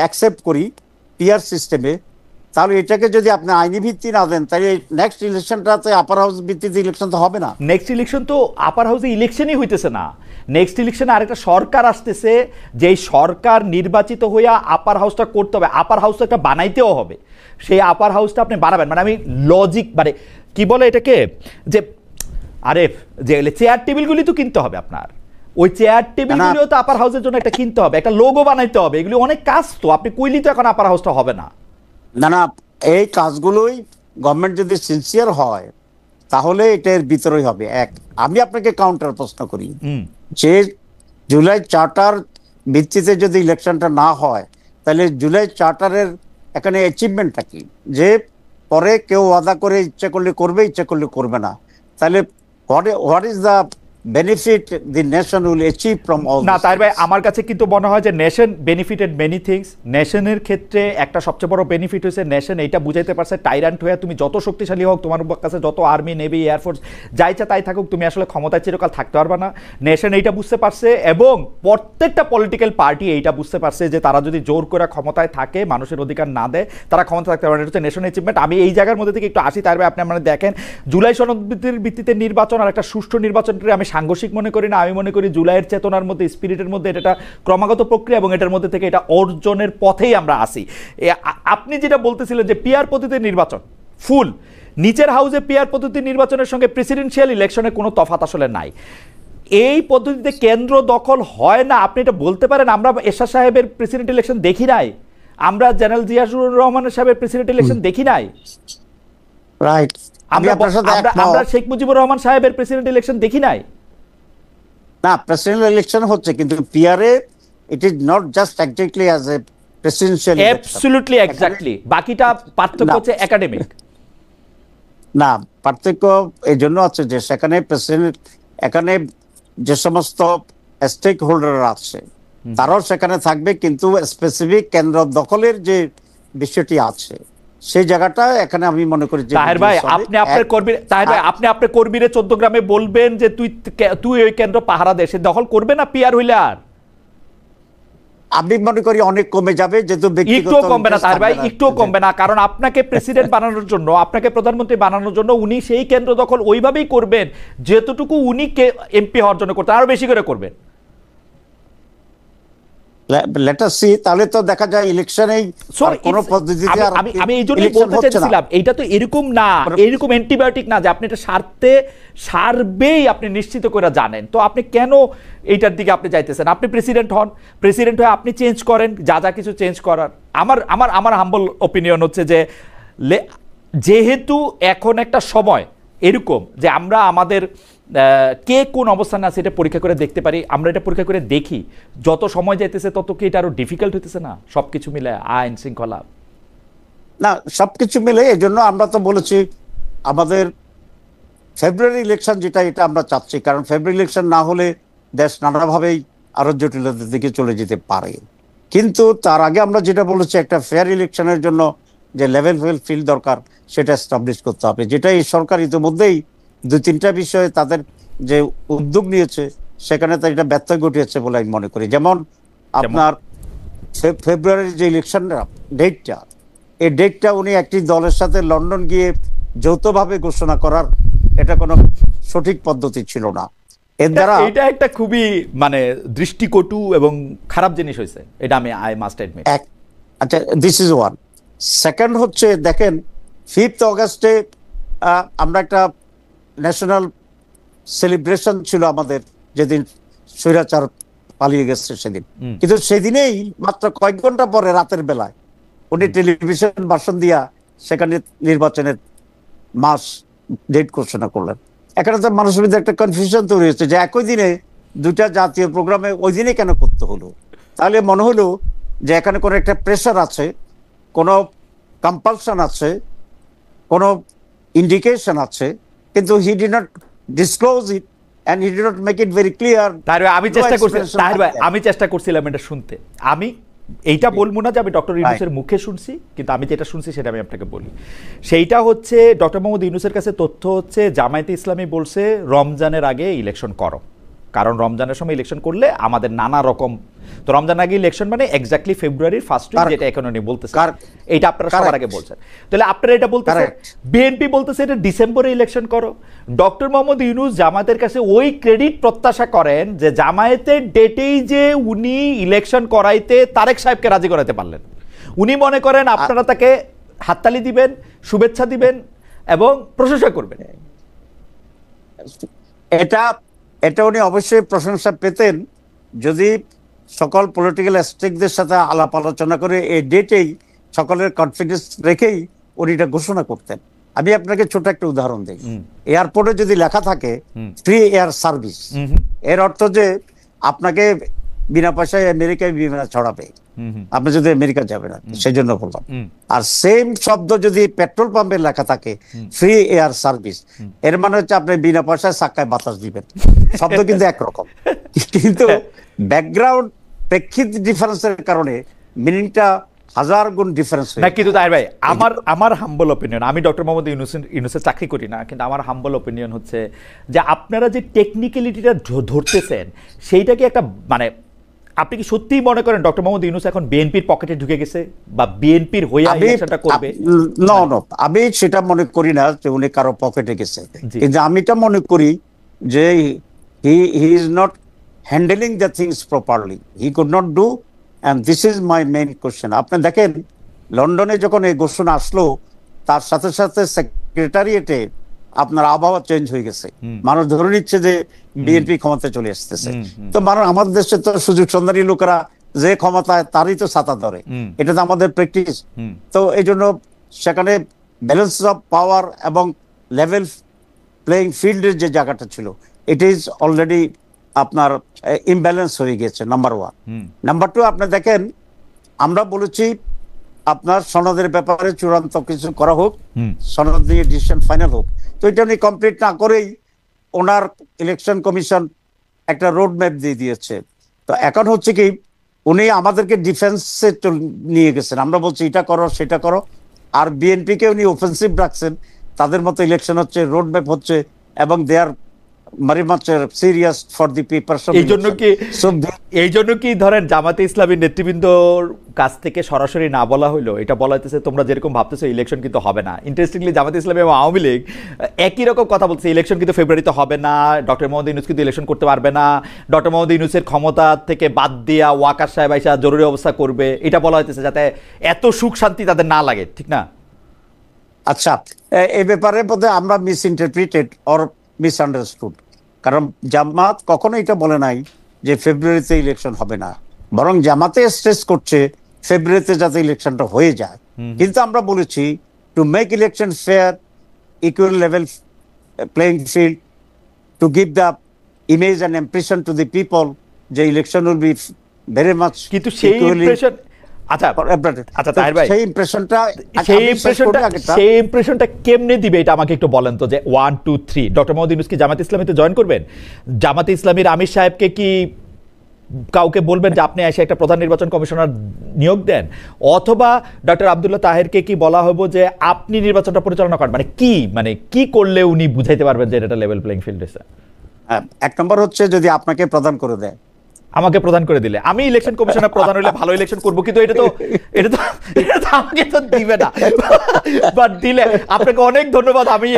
অ্যাকসেপ্ট করি পিআর সিস্টেমে, তাহলে এটাকে যদি আপনি আইনি ভিত্তি না দেন, তাহলে নেক্সট ইলেকশনটাতে আপার হাউস ভিত্তিতে ইলেকশন তো হবে না। নেক্সট ইলেকশন তো আপার হাউসে ইলেকশনই হইতেছে না। নেক্সট ইলেকশনে আরেকটা সরকার আসতেছে, যেই সরকার নির্বাচিত হইয়া আপার হাউসটা করতে হবে, আপার হাউস একটা বানাইতেও হবে। সেই আপার হাউসটা আপনি বানাবেন, মানে আমি লজিক মানে কি বলে এটাকে, যে আরে যে চেয়ার টেবিলগুলি তো কিনতে হবে আপনার, ওই চেয়ার টেবিলগুলিও তো আপার হাউসের জন্য একটা কিনতে হবে, একটা লোগো বানাইতে হবে, এগুলি অনেক কাজ তো। আপনি কইলি তো এখন আপার হাউসটা হবে না। না, এই কাজগুলোই গভর্নমেন্ট যদি সিনসিয়ার হয় তাহলে এটার ভিতরেই হবে। আমি আপনাকে কাউন্টার প্রশ্ন করি, যে জুলাই চার্টার ভিত্তিতে যদি ইলেকশনটা না হয়, তাহলে জুলাই চার্টারের এখানে অ্যাচিভমেন্টটা কি? যে পরে কেউ ওয়াদা করে ইচ্ছা করলে করবে, ইচ্ছা করলে করবে না, তাহলে what is the benefit the nation will achieve from all? না তাই ভাই, আমার কাছে কিন্তু মনে হয় যে নেশন বেনিফিটেড মেনি থিংস। নেশনের ক্ষেত্রে একটা সবচেয়ে বড় বেনিফিট হয়েছে, নেশন এইটা বুঝাইতে পারছে টাইরান্ট হয়ে তুমি যত শক্তিশালী হোক, তোমার কাছে যত আর্মি, নেভি, এয়ারফোর্স যা ইচ্ছা তাই থাকুক, তুমি আসলে ক্ষমতায় চিরকাল থাকতে পারবে না। নেশন এইটা বুঝতে পারছে, এবং প্রত্যেকটা পলিটিক্যাল পার্টি এইটা বুঝতে পারছে যে তারা যদি জোর করে ক্ষমতায় থাকে, মানুষের অধিকার না দেয়, তারা ক্ষমতা থাকতে পারে। এটা হচ্ছে নেশন অ্যাচিভমেন্ট। আমি এই জায়গার মধ্যে থেকে একটু আসি, তার আপনি মানে দেখেন জুলাই সনদের ভিত্তিতে নির্বাচন আর একটা সুষ্ঠু নির্বাচনকে আমি সাংঘর্ষিক মনে করি না, আমি মনে করি জুলাইয়ের চেতনার মধ্যে, স্পিরিটের মধ্যে এটা একটা ক্রমাগত প্রক্রিয়া এবং এটার মধ্যে থেকে এটা অর্জনের পথেই আমরা আসি। আপনি যেটা বলতেছিলেন যে পিআর পদ্ধতির নির্বাচন ফুল, নিচের হাউসে পিআর পদ্ধতির নির্বাচনের সঙ্গে প্রেসিডেন্সিয়াল ইলেকশনের কোনো তফাৎ আসলে নাই। এই পদ্ধতিতে কেন্দ্র দখল হয় না, আপনি এটা বলতে পারেন? আমরা এরশাদ সাহেবের প্রেসিডেন্ট ইলেকশন দেখি নাই, আমরা জেনারেল জিয়াউর রহমানের সাহেবের প্রেসিডেন্ট ইলেকশন দেখি নাই, রাইট। আমরা শেখ মুজিবুর রহমান সাহেবের প্রেসিডেন্ট ইলেকশন দেখি নাই। না, প্রেসিডেন্ট ইলেকশন হচ্ছে, কিন্তু PRA it is not just exactly as a presidential election. Absolutely exactly, বাকিটা পার্থক্য হচ্ছে একাডেমিক। না, পার্থক্য এই জন্য আছে যে সেখানে প্রেসিডেন্ট, এখানে যে সমস্ত স্টেক হোল্ডার আছে তারাও সেখানে থাকবে, কিন্তু স্পেসিফিক কেন্দ্র দখলের যে বিষয়টি আছে সেই জায়গাটা এখানে আমি মনে করি যে তাহের ভাই আপনি আপনার কর্মী, তাহের ভাই আপনি আপনার কর্মীরে 14 গ্রামে বলবেন যে তুই ওই কেন্দ্র পাহারা দে, সে দখল করবে না পিআর হইলে। আর আমি মনে করি অনেক কমে যাবে, যেহেতু একটু কমবে না তাহের ভাই, একটু কমবে না, কারণ আপনাকে প্রেসিডেন্ট বানানোর জন্য, আপনাকে প্রধানমন্ত্রী বানানোর জন্য উনি সেই কেন্দ্র দখল ওইভাবেই করবেন যেতটুকু উনি এমপি হওয়ার জন্য করতে, আরো বেশি করে করবেন। লেট আস সি, তাহলে তো দেখা যায় ইলেকশনেই কোন পদ্ধতিতে আর আমি এই জন্যই বলতে চাইছিলাম, এইটা তো এরকম না, এরকম অ্যান্টিবায়োটিক না যে আপনি এটা সারবেই আপনি নিশ্চিত করে জানেন। তো আপনি কেন এইটার দিকে আপনি যাইতেছেন? আপনি প্রেসিডেন্ট হন, প্রেসিডেন্ট হয়ে আপনি চেঞ্জ করেন যা যা কিছু চেঞ্জ করার। আমার হাম্বল ওপিনিয়ন হচ্ছে যে যেহেতু এখন একটা সময় এরকম যে আমরা আমাদের কে কোন অবস্থানে আছে এটা পরীক্ষা করে দেখতে পারি, আমরা এটা পরীক্ষা করে দেখি, যত সময় যাইতেছে তত কি এটা আরো ডিফিকাল্ট হইতেছে না সবকিছু মিলে, আইন শৃঙ্খলা? না, সবকিছু মিলে এই জন্য আমরা তো বলেছি আমাদের ফেব্রুয়ারি ইলেকশন যেটা, এটা আমরা চাচ্ছি, কারণ ফেব্রুয়ারি ইলেকশন না হলে দেশ নানাভাবেই আরো জটিলতার দিকে চলে যেতে পারে। কিন্তু তার আগে আমরা যেটা বলেছি, একটা ফেয়ার ইলেকশনের জন্য যে লেভেল ফিল্ড দরকার সেটা এস্টাবলিশ করতে হবে, যেটা এই সরকার ইতিমধ্যেই 2-3টা বিষয়ে তাদের যে উদ্যোগ নিয়েছে সেখানে তো এটা ব্যর্থ ঘটিয়েছে বলে আমি মনে করি। যেমন আপনার ফেব্রুয়ারির যে ইলেকশন ডেটটা, এই ডেটটা উনি একটি দলের সাথে লন্ডন গিয়ে যৌথভাবে ঘোষণা করার এটা কোনো সঠিক পদ্ধতি ছিল না। এর দ্বারা এটা একটা খুবই মানে দৃষ্টিকটু এবং খারাপ জিনিস হয়েছে, এটা আমি আই মাস্ট অ্যাডমিট। আচ্ছা, দিস ইজ ওয়ান। সেকেন্ড হচ্ছে, দেখেন 5th অগাস্টে আমরা একটা ন্যাশনাল সেলিব্রেশন ছিল আমাদের, যেদিন স্বৈরাচার পালিয়ে গেছে সেদিন, কিন্তু সেদিনেই মাত্র কয়েক ঘন্টা পরে রাতের বেলায় উনি টেলিভিশন ভাষণ দিয়া সেখানে নির্বাচনের মাস ডেট ঘোষণা করলেন। এখানে তো মানুষের মধ্যে একটা কনফিউশন তৈরি হয়েছে যে একই দিনে দুটা জাতীয় প্রোগ্রামে ওই দিনে কেন করতে হলো। তাহলে মনে হলো যে এখানে কোনো একটা প্রেশার আছে, কোনো কম্পালশন আছে, কোনো ইন্ডিকেশন আছে, কিন্তু he did not disclose it and he did not make it very clear. আমি চেষ্টা করছিলাম এটা শুনতে, আমি এইটা বলবো না যে আমি ডক্টর ইউনূসের মুখে শুনছি, কিন্তু আমি যেটা শুনছি সেটা আমি আপনাকে বলি। সেইটা হচ্ছে ডক্টর মোহাম্মদ ইউনূসের কাছে তথ্য হচ্ছে জামায়াতে ইসলামী বলছে রমজানের আগে ইলেকশন করো, কারণ রমজানের সময় ইলেকশন করলে আমাদের নানা রকম, তো রমজান আগে ইলেকশন মানে এক্স্যাক্টলি ফেব্রুয়ারির ফার্স্ট উইক, যেটা এখন উনি বলতেছে, এইটা আপনারা সবার আগে বলছেন। তাহলে আপনারা এটা বলতেছেন, বিএনপি বলতেছে এটা ডিসেম্বরে ইলেকশন করো। ডক্টর মোহাম্মদ ইউনূস জামায়াতের কাছে ওই ক্রেডিট প্রত্যাশা করেন যে জামায়াতের ডেটেই যে উনি ইলেকশন করাইতে তারেক সাহেবকে রাজি করাতে পারলেন। উনি মনে করেন আপনারা তাকে হাততালি দিবেন, শুভেচ্ছা দিবেন এবং প্রশংসা করবেন। এটা উনি অবশ্যই প্রশংসা পেতেন যদি সকল পলিটিক্যাল স্টেকদের সাথে আলাপ আলোচনা করে এই ডেটেই সকলের কনফিডেন্স রেখেই উনি এটা ঘোষণা করতেন। আমি আপনাকে ছোট একটা উদাহরণ দিই। এয়ারপোর্টে যদি লেখা থাকে ফ্রি এয়ার সার্ভিস, এর অর্থ যে আপনাকে বিনা পয়সায় আমেরিকায় বিমান ছড়াবে, আপনি যদি আমেরিকা যাবেন না, সেই জন্য বললাম। আর সেম শব্দ যদি পেট্রোল পাম্পের লেখা থাকে ফ্রি এয়ার সার্ভিস, এর মানে হচ্ছে আপনি বিনা পয়সায় চাক্কায় বাতাস দিবেন। শব্দ কিন্তু একরকম, কিন্তু ব্যাকগ্রাউন্ড প্রেক্ষিত ডিফারেন্সের কারণে মিনিংটা হাজার গুণ ডিফারেন্স হয়। কিন্তু তাই ভাই আমার হাম্বল অপিনিয়ন, আমি ডক্টর মোহাম্মদ ইউনূসের চাকরি করি না, কিন্তু আমার হাম্বল অপিনিয়ন হচ্ছে যে আপনারা যে টেকনিক্যালিটিটা ধরতেছেন সেইটাকে একটা মানে, আপনি কি সত্যিই মনে করেন ডক্টর মোহাম্মদ ইউনূস এখন বিএনপির পকেটে ঢুকে গেছে বা বিএনপির হয়ে ইলেকশনটা করবে? নো, আমি সেটা মনে করি না যে উনি কারো পকেটে গেছে, কিন্তু আমি এটা মনে করি যে he is not handling the things properly. He could not do, and this is my main question. আপনি দেখেন লন্ডনে যখন এই ঘোষণা আসলো, তার সাথে সাথে সেক্রেটারিয়েটে আপনার আবহাওয়া চেঞ্জ হয়ে গেছে। মানুষ ধরে নিচ্ছে যে বিএনপি ক্ষমতায় চলে আসতেছে। তো মানুষ, আমাদের দেশে তো সুযোগ সন্ধানী লোকেরা যে ক্ষমতায় তারই তো ছাতা ধরে, এটা তো আমাদের প্র্যাকটিস। তো এই জন্য সেখানে ব্যালেন্স অফ পাওয়ার এবং লেভেল প্লেইং ফিল্ডের যে জায়গাটা ছিল, ইট ইজ অলরেডি আপনার ইমব্যালেন্স হয়ে গেছে, নাম্বার ওয়ান। নাম্বার টু, আপনি দেখেন আমরা বলেছি আপনার সনদের ব্যাপারে চূড়ান্ত কিছু করা হোক, সনদ নিয়ে ডিসিশন ফাইনাল হোক। তো এটা উনি কমপ্লিট না করেই ওনার ইলেকশন কমিশন একটা রোড ম্যাপ দিয়ে দিয়েছে। তো এখন হচ্ছে কি, উনি আমাদেরকে ডিফেন্সে নিয়ে গেছেন, আমরা বলছি এটা করো সেটা করো, আর বিএনপিকে উনি অফেন্সিভ রাখছেন। তাদের মতো ইলেকশন হচ্ছে, রোড ম্যাপ হচ্ছে, এবং they R very much serious for the papers of এই জন্য কি ধরেন জামাতে ইসলামী নেতৃবৃন্দর কাছ থেকে সরাসরি না বলা হইলো, এটা বলা হইতেছে তোমরা যেরকম ভাবতেছো ইলেকশন কিন্তু হবে না। ইন্টারেস্টিংলি জামাতে ইসলামী এবং আওয়ামী লীগ একই রকম কথা বলছে, ইলেকশন কিন্তু ফেব্রুয়ারিতে হবে না, ডক্টর মোহাম্মদ ইউনূস কিন্তু ইলেকশন করতে পারবে না, ডক্টর মোহাম্মদ ইউনূসের ক্ষমতা থেকে বাদ দিয়া ওয়াকার সাহেব আইসা জরুরি অবস্থা করবে, এটা বলা হইতেছে যাতে এত সুখ শান্তি তাদের না লাগে, ঠিক না? আচ্ছা, এই ব্যাপারে বোধহয় আমরা মিস ইন্টারপ্রিটেড অর মিসআন্ডারস্টুড। কারণ জামাত কখনো এটা বলে নাই যে ফেব্রুয়ারিতে ইলেকশন হবে না, বরং জামাতে স্ট্রেস করছে ফেব্রুয়ারিতে যাতে ইলেকশনটা হয়ে যায়। কিন্তু আমরা বলেছি to make election fair, equal level playing field, to give the image and impression to the people যে election will be very much. কিন্তু সেই ইমপ্রেশন, সেই ইমপ্রেশনটা কেমনে দিবে এটা আমাকে একটু বলেন তো, যে 1 2 3 ডক্টর মোহাম্মদ ইউনূস কি জামাতে ইসলামীতে জয়েন করবেন? জামাতে ইসলামীর আমির সাহেবকে কি কাউকে বলবেন যে আপনি এসে একটা প্রধান নির্বাচন কমিশনার নিয়োগ দেন, অথবা ডক্টর আব্দুল্লাহ তাহেরকে কি বলা হবো যে আপনি নির্বাচনটা পরিচালনা করেন? মানে কি করলে উনি বুঝাইতে পারবেন যে এটা লেভেল প্লেইং ফিল্ড? এক নম্বর হচ্ছে যদি আপনাকে প্রদান করে দেয়, আমাকে প্রদান করে দিলে আমি ইলেকশন কমিশনার প্রধান হইলে ভালো ইলেকশন করবো, কিন্তু এটা তো আমাকে তো দিবে না। বাট দিলে আপনাকে অনেক ধন্যবাদ, আমি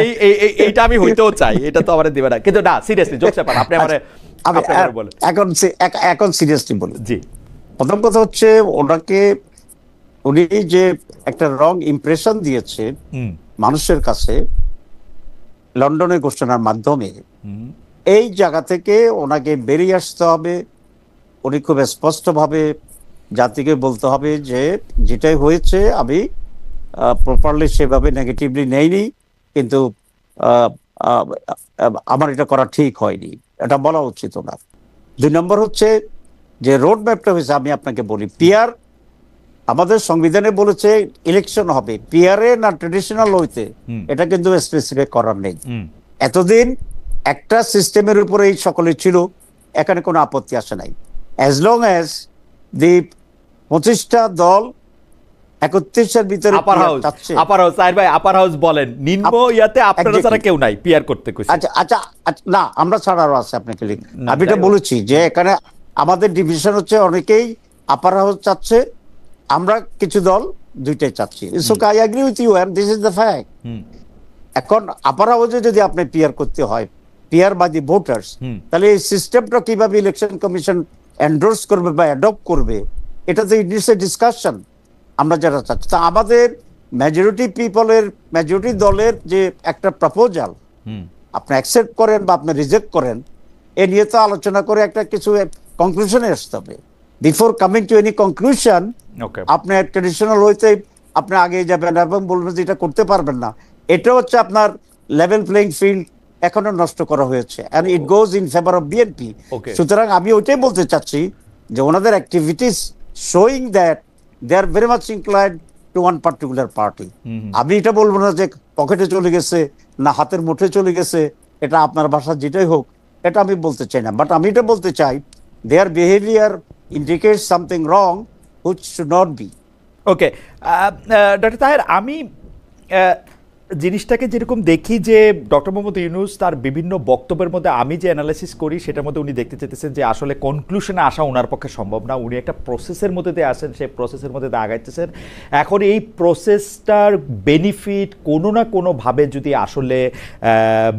এইটা আমি হইতেও চাই, এটা তো আমার দিবে না। কিন্তু না, সিরিয়াসলি জোকস ব্যাপার, আপনি আমার এখন সিরিয়াসলি বলি। জি, প্রথম কথা হচ্ছে উনি যে একটা রং ইমপ্রেশন দিয়েছে মানুষের কাছে লন্ডনের ঘোষণার মাধ্যমে, এই জায়গা থেকে ওনাকে বেরিয়ে আসতে হবে। উনি খুব স্পষ্টভাবে জাতিকে বলতে হবে যে যেটাই হয়েছে আমি প্রপারলি সেভাবে নেগেটিভলি নেইনি, কিন্তু আমার এটা করা ঠিক হয়নি, এটা বলা উচিত ওনার। 2 নম্বর হচ্ছে যে রোড ম্যাপটা হয়েছে, আমি আপনাকে বলি, পিআর আমাদের সংবিধানে বলেছে ইলেকশন হবে, পিআরএ না ট্রেডিশনাল হইতে, এটা কিন্তু স্পেসিফিক করার নেই। এতদিন একটা সিস্টেমের উপরে এই সকলে ছিল, এখানে কোনো আপত্তি আসে নাই। as long as the 25টা দল 31-এর ভিতরে আপার হাউস সাইর ভাই, আপার হাউস বলেন নিম্ন ইয়াতে আপনারা ছাড়া কেউ নাই পিআর করতে কইছে। আচ্ছা না, আমরা ছাড়া আরো আছে, আপনাকে আমি এটা বলেছি যে এখানে আমাদের ডিভিশন হচ্ছে, অনেকেই আপার হাউস চাচ্ছে, আমরা কিছু দল দুইটাই চাচ্ছি। So I agree with you and this is the fact. এখন আপার হাউসে যদি আপনি পিআর করতে হয়, পিআর বাই দি ভোটার্স, তাহলে এই সিস্টেমটা কিভাবে ইলেকশন কমিশন এন্ডোর্স করবে বা অ্যাডপ্ট করবে, এটা তো ইটস এ ডিসকাশন আমরা যারা চাচ্ছি। তা আমাদের মেজরিটি দলের যে একটা প্রপোজাল আপনি অ্যাকসেপ্ট করেন বা আপনি রিজেক্ট করেন, এ নিয়ে তো আলোচনা করে একটা কিছু কনক্লুশনে আসতে হবে। Before coming to any conclusion আপনি ট্রেডিশনাল হইতে আপনি আগে যাবেন এবং বলবেন যে এটা করতে পারবেন না, এটা হচ্ছে আপনার লেভেল প্লেইং ফিল্ড এখনো নষ্ট করা হয়েছে, and it goes in favor of BNP. সুতরাং আমি ওইটাই বলতে চাচ্ছি যে ওনাদের activities showing that they are very much inclined to one particular party. আমি এটা বলবো না যে পকেটে চলে গেছে না হাতের মুঠে চলে গেছে, এটা আপনার ভাষা যেটাই হোক, এটা আমি বলতে চাই না। বাট আমি এটা বলতে চাই their behaviour indicates something wrong which should not be. Okay doctor Taher, আমি জিনিসটাকে যেরকম দেখি যে ডক্টর মোহাম্মদ ইউনূস তার বিভিন্ন বক্তব্যের মধ্যে আমি যে অ্যানালাইসিস করি সেটার মধ্যে উনি দেখতে চেতেছেন যে আসলে কনক্লুশনে আসা ওনার পক্ষে সম্ভব না, উনি একটা প্রসেসের মধ্যে দিয়ে আসেন, সেই প্রসেসের মধ্যে দিয়ে আগাইতেছেন। এখন এই প্রসেসটার বেনিফিট কোনো না কোনোভাবে যদি আসলে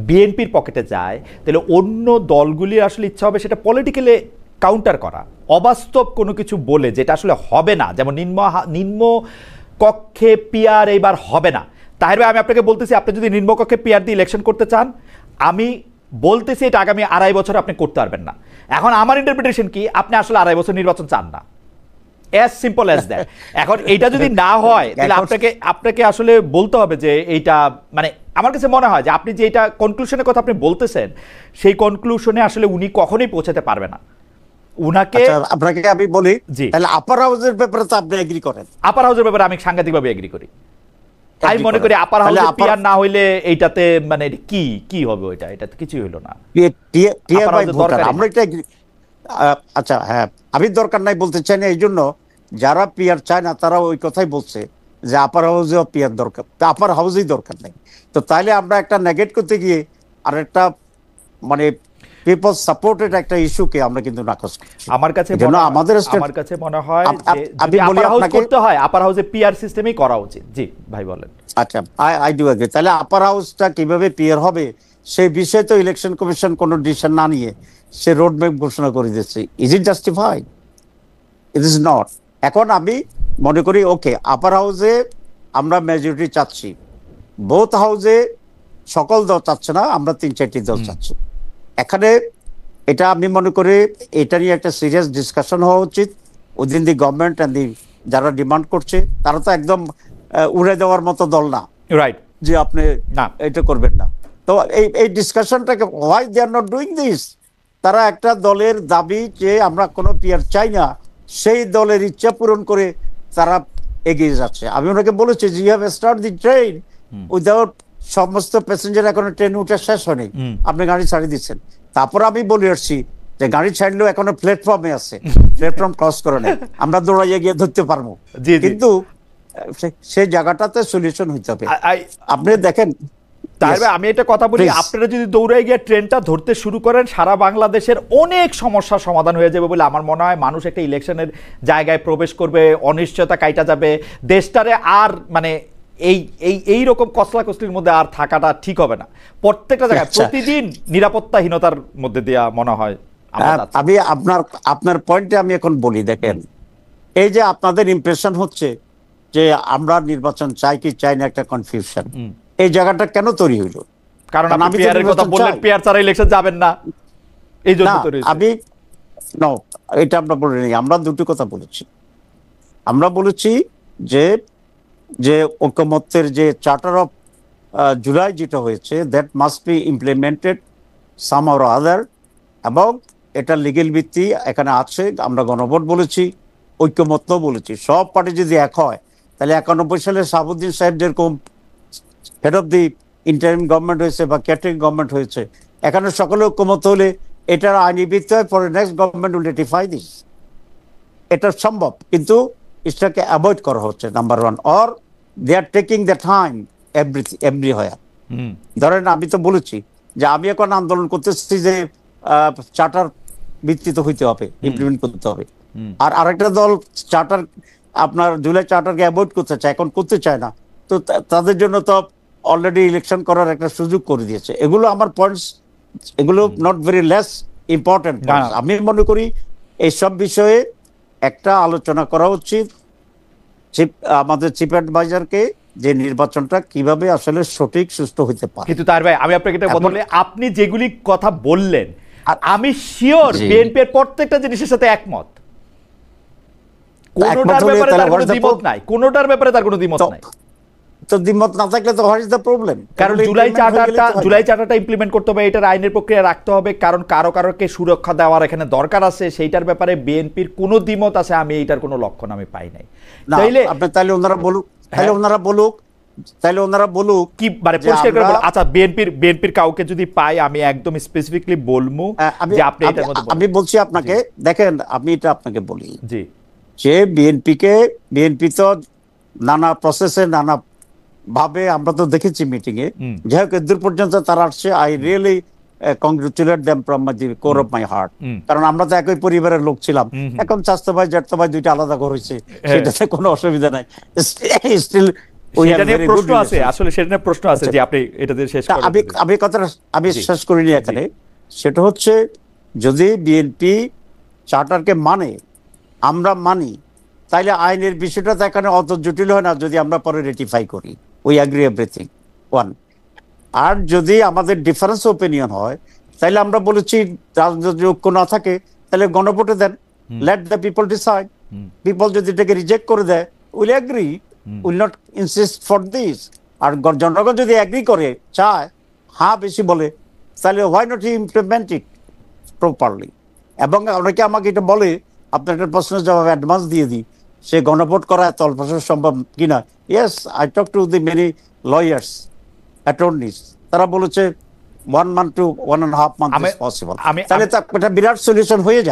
বিএনপির পকেটে যায় তাহলে অন্য দলগুলির আসলে ইচ্ছা হবে সেটা পলিটিক্যালি কাউন্টার করা, অবাস্তব কোনো কিছু বলে যেটা আসলে হবে না, যেমন নিম্ন কক্ষে পিআর এইবার হবে না। তাহির ভাই, আমি আপনাকে বলতেছি, আপনি যদি নিম্নকক্ষে পিআর দিয়ে ইলেকশন করতে চান, আমি বলতেছি এটা আগামী 2.5 বছর আপনি করতে পারবেন না। এখন আমার ইন্টারপ্রিটেশন কি, আপনি আসলে 2.5 বছর নির্বাচন চান না, অ্যাজ সিম্পল অ্যাজ দ্যাট। এখন এইটা যদি না হয় তাহলে আপনাকে আসলে বলতে হবে যে এইটা, মানে আমার কাছে মনে হয় যে আপনি যে এটা কনক্লুশনের কথা আপনি বলতেছেন, সেই কনক্লুশনে আসলে উনি কখনোই পৌঁছাতে পারবে না। উনাকে আপনাকে আমি বলি, তাহলে আপার হাউসের ব্যাপারে তো আপনি এগ্রি করেন? আপার হাউসের ব্যাপারে আমি সাংঘাতিকভাবে এগ্রি করি। আমি মনে করি আপার হাউসে পিআর না হইলে এইটাতে মানে কি হবে, ওইটা এটা কিছুই হলো না। আমরা এটা আচ্ছা, হ্যাঁ, আমি দরকার নাই বলতে চাই না, এই জন্য যারা পিআর চায় না তারা ওই কথাই বলছে যে আপার হাউসেও পিআর দরকার, আপার হাউসেই দরকার নেই। তো তাইলে আমরা একটা নেগেট করতে গিয়ে আর একটা মানে পিপল সাপোর্টেড একটা ইস্যুকে আমরা কিন্তু নাকচ করছি। আমার কাছে মনে হয় আমি বলি আপনাকে করতে হয় আপার হাউসে পিআর সিস্টেমই করা উচিত। জি ভাই বলেন। আচ্ছা, আই ডু এগ্রি। তাহলে আপার হাউসটা কিভাবে পিআর হবে সেই বিষয়ে তো ইলেকশন কমিশন কোনো ডিসিশন না নিয়ে সে রোডম্যাপ ঘোষণা করে দিচ্ছে। Is it justified? It is not. এখন আমি মনে করি ওকে, আপার হাউসে আমরা মেজরিটি চাচ্ছি, বোথ হাউসে সকল দল চাচ্ছে না, আমরা 3-4টি দল চাচ্ছি। এখানে এটা আমি মনে করি এটা নিয়ে একটা সিরিয়াস ডিসকাশন হওয়া উচিত within the government and the যারা ডিমান্ড করছে তারা তো একদম উড়ে দেওয়ার মতো দল না, রাইট, যে আপনি এটা করবেন না। তো এই ডিসকাশনটাকে why they are not doing this, তারা একটা দলের দাবি যে আমরা কোনো পিআর চাই না, সেই দলের ইচ্ছা পূরণ করে তারা এগিয়ে যাচ্ছে। আমি ওনাকে বলেছি যে you have start the train without, সমস্ত প্যাসেঞ্জার এখনো ট্রেন উঠে শেষ হয়নি, আপনি গাড়ি ছাড়িয়ে দিচ্ছেন। তারপর আমি বলে আসছি যে গাড়ি ছাড়লেও এখনো প্ল্যাটফর্মে আছে, প্ল্যাটফর্ম ক্রস করে নেই, আমরা দৌড়াইয়ে গিয়ে ধরতে পারবো, কিন্তু সেই জায়গাটাতে সলিউশন হইতে হবে। আপনি দেখেন, আমি একটা কথা বলি, আপনারা যদি দৌড়াই গিয়ে ট্রেনটা ধরতে শুরু করেন, সারা বাংলাদেশের অনেক সমস্যার সমাধান হয়ে যাবে বলে আমার মনে হয়। মানুষ একটা ইলেকশনের জায়গায় প্রবেশ করবে, অনিশ্চয়তা কাইটা যাবে, দেশটারে আর মানে এই রকম কসলাকসলির মধ্যে আর থাকাটা ঠিক হবে না। প্রত্যেকটা জায়গায় প্রতিদিন নিরাপত্তাহীনতার মধ্যে দেওয়া মনে হয়। আমি আপনার পয়েন্টে আমি এখন বলি, দেখেন এই যে আপনাদের ইমপ্রেশন হচ্ছে যে আমরা নির্বাচন চাই কি চাই না, একটা কনফিউশন, এই জায়গাটা কেন তৈরি হইল? কারণ আপনি পিআর এর কথা বললেন, পিআর ছাড়া ইলেকশন যাবেন না, এই জন্য তৈরি হইছে। আমি নো, এটা আমরা বলিনি, আমরা দুটো কথা বলেছি। আমরা বলেছি যে ঐকমত্যের যে চার্টার অফ জুলাই যেটা হয়েছে, that must be implemented some or other, এবং এটা লিগেল ভিত্তি এখানে আছে। আমরা গণভোট বলেছি, ঐক্যমত্য বলেছি। সব পার্টি যদি এক হয় তাহলে 91 সালে শাহাবুদ্দিন সাহেব যেরকম head of the interim government হয়েছে বা ক্যাটারিং গভর্নমেন্ট হয়েছে, এখানে সকলে ঐক্যমত হলে এটার আইনি ভিত্তি হয়, পরে next government will ratify this. এটা সম্ভব, কিন্তু এটাকে অ্যাভয়েড করা হচ্ছে, number one. Or they are taking the time everywhere. ধরেন আমি তো বলেছি যে আমি এখন আন্দোলন করতেছি যে চার্টার ভিত্তিতে হইতে হবে, ইমপ্লিমেন্ট করতে হবে। আর আরেকটা দল চার্টার, আপনার জুলাই চার্টারকে অ্যাভয়েড করতে চায়, এখন করতে চায় না। তো তাদের জন্য তো অলরেডি ইলেকশন করার একটা সুযোগ করে দিয়েছে। এগুলো আমার পয়েন্টস, এগুলো নট ভেরি লেস ইম্পর্টেন্ট। আমি মনে করি এইসব বিষয়ে একটা আলোচনা করা উচিত আমাদের চিফ অ্যাডভাইজারকে, যে নির্বাচনটা কিভাবে আসলে সঠিক সুষ্ঠু হইতে পারে। কিন্তু তার ভাই, আমি আপনাকে এটা বললে, আপনি যেগুলি কথা বললেন আমি শিওর বিএনপির প্রত্যেকটা জিনিসের সাথে একমত। কোনোটার ব্যাপারে তার কোনো দ্বিমত নাই, কোনোটার ব্যাপারে তার কোনো দ্বিমত নাই। তো দ্বিমত না থাকলে তো হোয়াট ইজ দ্য প্রবলেম? কারণ জুলাই চার্টারটা ইমপ্লিমেন্ট করতে হবে, এটার আইনের প্রক্রিয়া রাখতে হবে, কারণ কারোকে সুরক্ষা দেওয়ার এখানে দরকার আছে। সেইটার ব্যাপারে বিএনপির কোনো দ্বিমত আছে আমি এইটার কোনো লক্ষণ আমি পাই নাই। তাইলে ওনারা বলুক কি মানে পরিষ্কার করে বলুন। আচ্ছা, বিএনপির কাউকে যদি পাই আমি একদম স্পেসিফিকলি বলবো যে আপনি এটার মধ্যে বলুন। আমি বলছি আপনাকে, দেখেন আমি এটা আপনাকে বলি জি, যে বিএনপি তো নানা প্রসেসে নানা ভাবে আমরা তো দেখেছি মিটিং এ, যাই হোক দূর পর্যন্ত তারা আসছে। I really congratulate them from the core of my heart. কারণ আমরা তো একই পরিবারের লোক ছিলাম, এখন চাচতো ভাই জ্যাঠতো ভাই দুইটা আলাদা ঘর হয়েছে, সেটাতে কোনো অসুবিধা নাই। স্টিল সেটা নিয়ে প্রশ্ন আছে, আসলে সেটা নিয়ে প্রশ্ন আছে যে আপনি এটাতে শেষ করেন। আমি কথাটা আমি শেষ করিনি এখানে। সেটা হচ্ছে যদি বিএনপি চার্টারকে মানে, আমরা মানি, তাইলে আইনের বিষয়টা তো এখানে অত জটিল হয় না যদি আমরা পরে রেটিফাই করি, উই অ্যাগ্রি এভরিথিং ওয়ান। আর যদি আমাদের ডিফারেন্স ওপিনিয়ন হয়, তাহলে আমরা বলেছি রাজনৈতিক ঐক্য না থাকে তাহলে গণভোটে দেন, let the people decide. People যদি এটাকে রিজেক্ট করে দেয়, will agree, will not insist for this. আর জনগণ যদি অ্যাগ্রি করে, চায়, হ্যাঁ বেশি বলে, তাহলে why not implement it properly. এবং অনেকে আমাকে এটা বলে, আপনার একটা প্রশ্নের জবাব অ্যাডভান্স দিয়ে দিই, সে গণভোট করা এত অল্প সম্ভব কিনা। Yes, I talk to the many lawyers, অ্যাটর্নিস, তারা বলেছে 1 month to 1.5 months is possible। তাহলে তো একটা বিরাট সলিউশন হয়ে যায়।